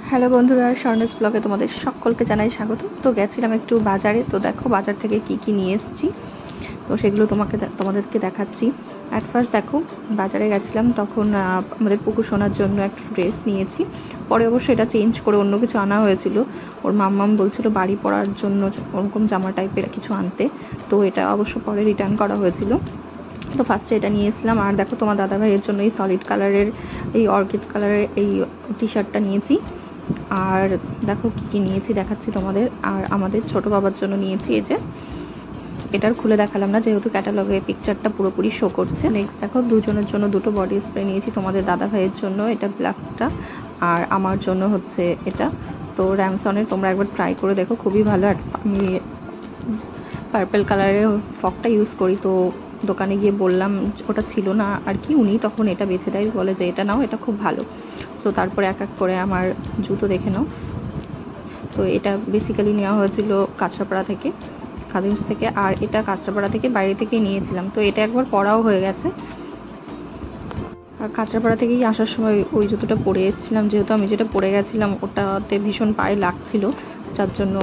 Hello বন্ধুরা, স্বর্ণেস ব্লগে তোমাদের সকলকে জানাই স্বাগত। তো গেছিলাম একটু বাজারে, তো দেখো বাজার থেকে কি কি নিয়ে এসেছি, তো সেগুলো তোমাদেরকে দেখাচ্ছি। অ্যাট ফার্স্ট দেখো, বাজারে গেছিলাম তখন আমাদের পুকু সোনার জন্য একটা ড্রেস নিয়েছি। পরে অবশ্য এটা চেঞ্জ করে অন্য কিছু আনা হয়েছিল। ওর মাম্মাম বলছিল বাড়ি পরার জন্য ওরকম জামা টাইপের কিছু আনতে, তো এটা অবশ্য পরে রিটার্ন করা হয়েছিল। তো ফার্স্টে এটা নিয়ে এসেছিলাম। আর দেখো তোমার দাদা ভাইয়ের জন্য এই সলিড কালারের, এই অর্কিড কালারের এই টি শার্টটা নিয়েছি। আর দেখো কি কি নিয়েছি দেখাচ্ছি তোমাদের। আর আমাদের ছোট বাবার জন্য নিয়েছি এই যে, এটার খুলে দেখালাম না যেহেতু ক্যাটালগে পিকচারটা পুরোপুরি শো করছে। নেক্সট দেখো দুজনের জন্য দুটো বডি স্প্রে নিয়েছি, তোমাদের দাদা ভাইয়ের জন্য এটা ব্ল্যাকটা, আর আমার জন্য হচ্ছে এটা। তো র্যামসনের তোমরা একবার ট্রাই করে দেখো, খুবই ভালো। আর আমি পার্পল কালারের ফকটা ইউজ করি, তো দোকানে গিয়ে বললাম ওটা ছিল না আর কি, উনি তখন এটা বেছে দেয়, বলে যে এটা নাও, এটা খুব ভালো। তো তারপরে এক এক করে আমার জুতো দেখে নাও। তো এটা বেসিক্যালি নেওয়া হয়েছিল কাঁচরাপাড়া থেকে, খাদিমস থেকে। আর এটা কাঁচরাপাড়া থেকে বাইরে থেকে নিয়েছিলাম, তো এটা একবার পরাও হয়ে গেছে। আর কাঁচরাপাড়া থেকেই আসার সময় ওই জুতোটা পরে এসেছিলাম, যেহেতু আমি যেটা পরে গেছিলাম ওটাতে ভীষণ পায়ে লাগছিল, যার জন্য।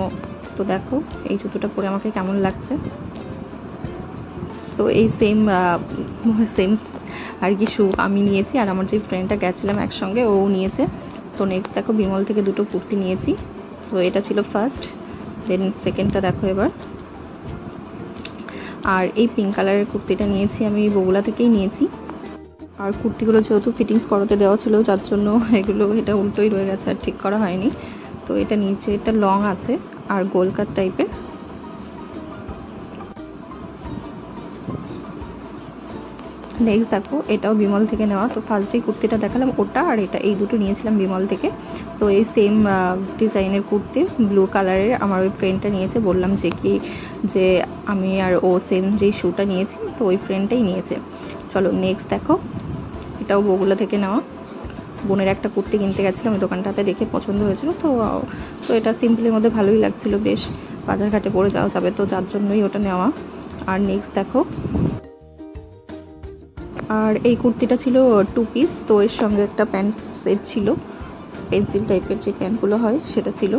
তো দেখো এই জুতোটা পরে আমাকে কেমন লাগছে। তো এই সেম আর কি শু আমি নিয়েছি, আর আমার যে ফ্রেন্ডটা গেছিলাম একসঙ্গে ও নিয়েছে। তো নেক্সট দেখো বিমল থেকে দুটো কুর্তি নিয়েছি। তো এটা ছিল ফার্স্ট, দেন সেকেন্ডটা দেখো এবার। আর এই পিঙ্ক কালারের কুর্তিটা নিয়েছি আমি বগুলা থেকেই নিয়েছি। আর কুর্তিগুলো যেহেতু ফিটিংস করাতে দেওয়া ছিল, যার জন্য এটা উল্টোই রয়ে গেছে, আর ঠিক করা হয়নি। তো এটা নিচে এটা লং আছে আর গোল কাট টাইপের। নেক্সট দেখো এটাও বিমল থেকে নেওয়া। তো ফার্স্ট যে কুর্তিটা দেখালাম ওটা, আর এটা, এই দুটো নিয়েছিলাম বিমল থেকে। তো এই সেম ডিজাইনের কুর্তি ব্লু কালারের আমার ওই ফ্রেন্ডটা নিয়েছে, বললাম যে আমি আর ও সেম যেই শুটা নিয়েছি, তো ওই ফ্রেন্ডটাই নিয়েছে। চলো নেক্সট দেখো, এটাও বগুলা থেকে নেওয়া। বোনের একটা কুর্তি কিনতে গেছিলাম, ওই দোকানটাতে দেখে পছন্দ হয়েছিল। তো এটা সিম্পলের মধ্যে ভালোই লাগছিল, বেশ বাজারঘাটে পরে যাওয়া যাবে, তো যার জন্যই ওটা নেওয়া। আর নেক্সট দেখো, আর এই কুর্তিটা ছিল 2 পিস, তো এর সঙ্গে একটা প্যান্ট সেট ছিল, পেন্সিল টাইপের যে প্যান্টগুলো হয় সেটা ছিল।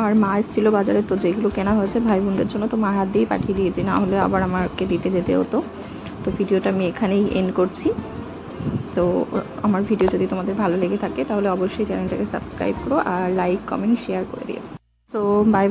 আর মা এসেছিল বাজারে, তো যেগুলো কেনা হয়েছে ভাই বোনদের জন্য, তো মা হাত দিয়েই পাঠিয়ে দিয়েছি, না হলে আবার আমাকে দিতে যেতে হতো। তো ভিডিওটা আমি এখানেই এন্ড করছি। তো আমার ভিডিও যদি তোমাদের ভালো লেগে থাকে তাহলে অবশ্যই চ্যানেলটাকে সাবস্ক্রাইব করো, আর লাইক কমেন্ট শেয়ার করে দিও। তো বাই।